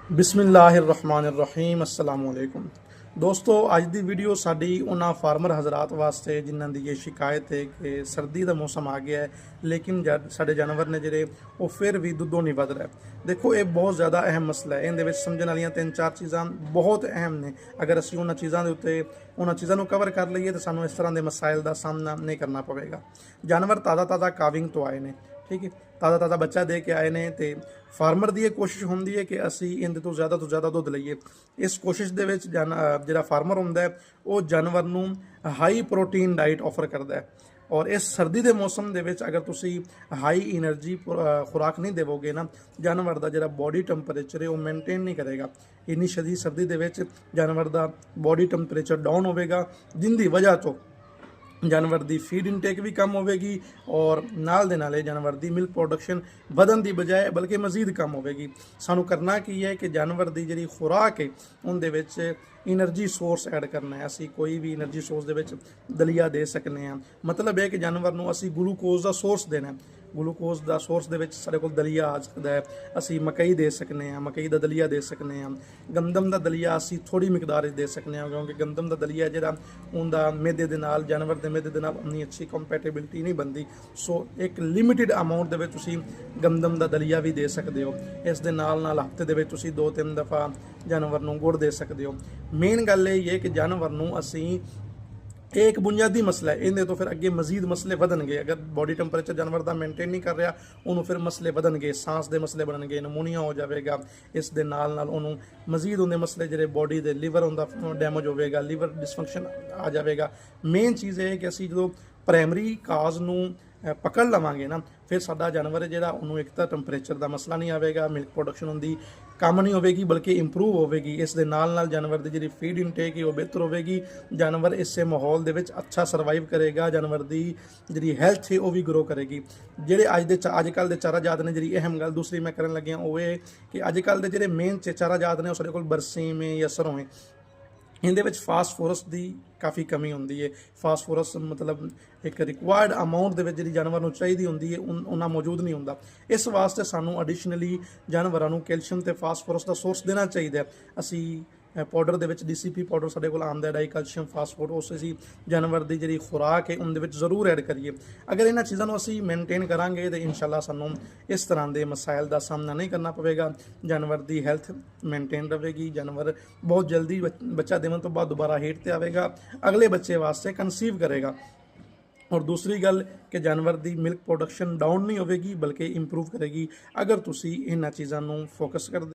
बिस्मिल्लाहिर्रहमानिर्रहीम अस्सलाम वालेकुम दोस्तों, ਅੱਜ ਦੀ ਵੀਡੀਓ ਸਾਡੀ ਉਹਨਾਂ ਫਾਰਮਰ ਹਜ਼ਰਾਤ ਵਾਸਤੇ ਜਿਨ੍ਹਾਂ ਦੀ ਇਹ ਸ਼ਿਕਾਇਤ ਹੈ ਕਿ ਸਰਦੀ ਦਾ ਮੌਸਮ ਆ ਗਿਆ ਹੈ ਲੇਕਿਨ ਜਦ ਸਾਡੇ ਜਾਨਵਰ ਨੇ ਜਿਹੜੇ ਉਹ ਫਿਰ ਵੀ ਦੁੱਧੋਂ ਨਹੀਂ ਵਧ ਰਹੇ। ਦੇਖੋ, ਇਹ ਬਹੁਤ ਜ਼ਿਆਦਾ ਅਹਿਮ ਮਸਲਾ ਹੈ। ਇਹਦੇ ਵਿੱਚ ਸਮਝਣ ਵਾਲੀਆਂ ਤਿੰਨ ਚਾਰ ਚੀਜ਼ਾਂ ਬਹੁਤ ਅਹਿਮ ਨੇ। ਅਗਰ ਅਸੀਂ ਉਹਨਾਂ ਚੀਜ਼ਾਂ ਦੇ ਉੱਤੇ ਉਹਨਾਂ ਚੀਜ਼ਾਂ ਨੂੰ ਕਵਰ ਕਰ ਲਈਏ ਤਾਂ ਸਾਨੂੰ ਇਸ ਤਰ੍ਹਾਂ ਦੇ ਮਸਾਇਲ ਦਾ ਸਾਹਮਣਾ ਨਹੀਂ ਕਰਨਾ ਪਵੇਗਾ। ਜਾਨਵਰ ਤਾਜ਼ਾ ਕਾਵਿੰਗ ਤੋਂ ਆਏ ਨੇ, ठीक है, ताज़ा बच्चा दे के आए ने तो फार्मर की कोशिश होंगी है कि असी इन तो ज़्यादा दुध लीए। इस कोशिश के जो फार्मर होंगे वो जानवर नूं हाई प्रोटीन डाइट ऑफर करता है। और इस सर्दी के मौसम के अगर तुसी हाई एनर्जी खुराक नहीं देवोगे ना, जानवर का जो बॉडी टंपरेचर है वो मेनटेन नहीं करेगा। इन्नी शदीद सर्दी के जानवर का बॉडी टंपरेचर डाउन होगा, जिनकी वजह तो जानवर की फीड इनटेक भी कम होगी और नाल दे नाले जानवर की मिल्क प्रोडक्शन बदन की बजाय बल्कि मजीद कम होगी। सानू करना की है कि जानवर की जी खुराक है उनके एनर्जी सोर्स ऐड करना है। असी कोई भी एनर्जी सोर्स के दलिया दे सकते हैं। मतलब है कि जानवर को असी ग्लूकोज का सोर्स देना है। ग्लूकोज का सोर्स के सारे को दलिया आ सकता है। असी मकई दे सकते हैं, मकई का दलिया दे सकते हैं। गंदम का दलिया असी थोड़ी मिकदार दे सकते हैं क्योंकि गंदम का दलिया जो उनका मेदे के नाल जानवर के मेदे के नाल उन्नी अच्छी कंपैटिबिलिटी नहीं बनती। सो एक लिमिटेड अमाउंट के गंदम का दलिया भी दे सकते हो। इस दे नाल हफ्ते के 2-3 दफ़ा जानवर को गुड़ दे सकते हो। मेन गल ये कि जानवर को असी एक बुनियादी मसला है, इन्हें तो फिर अगे मजीद मसले बढ़नगे। अगर बॉडी टंपरेचर जानवर का मेनटेन नहीं कर रहा उन्होंने फिर मसले बढ़नगे, सांस के मसले बननगे, नमूनीआ हो जाएगा। इस दे नाल उन्होंने मजीद उन्हें मसले जो बॉडी के लिवर उनका डैमेज होगा, लिवर डिसफंक्शन आ जाएगा। मेन चीज़ है कि असी जो प्राइमरी काज न पकड़ लवांगे ना, फिर साडा जानवर है जो उन्होंने एक तो टंपरेचर का मसला नहीं आएगा, मिल्क प्रोडक्शन उनकी कम नहीं होगी बल्कि इंप्रूव होगी। इस दे नाल जानवर की जी फीड इनटेक है वो बेहतर होगी। जानवर इस माहौल के अच्छा सर्वाइव करेगा, जानवर की जी हैल्थ है वो भी ग्रो करेगी। जोड़े अजकल के चारा जात ने जी अहम गल दूसरी मैं करन लग्या वो ये कि अजकल के जोड़े मेन चारा जात ने साढ़े कोल बरसीम है या सरों है, इहदे विच फास्फोरस की काफ़ी कमी होंदी है। फास्फोरस मतलब एक रिक्वायर्ड अमाउंट दे विच जिहड़ी जानवर नूं चाहीदी होंदी है उन्ना मौजूद नहीं होंदा। इस वास्ते सानूं एडिशनली जानवरां नूं कैल्शियम ते फास्फोरस का सोर्स देना चाहिए। असी पाउडर दे विच DCP पाउडर साडे कोल आंदा है, डाई कैल्शियम फास्फोर, उस असी जानवर की जी खुराक है उनदे विच जरूर ऐड करिए। अगर इन्हां चीज़ों को असी मेनटेन करांगे तो इंशाअल्लाह सानूं इस तरह के मसाइल का सामना नहीं करना पवेगा। जानवर की हैल्थ मेनटेन रहेगी। जानवर बहुत जल्दी बच्चा देने तो बाद दोबारा हेठ पर आएगा, अगले बच्चे वास्ते कंसीव करेगा। और दूसरी गल कि जानवर की मिल्क प्रोडक्शन डाउन नहीं होगी बल्कि इंप्रूव करेगी अगर तुसी इन्हां चीज़ों को फोकस कर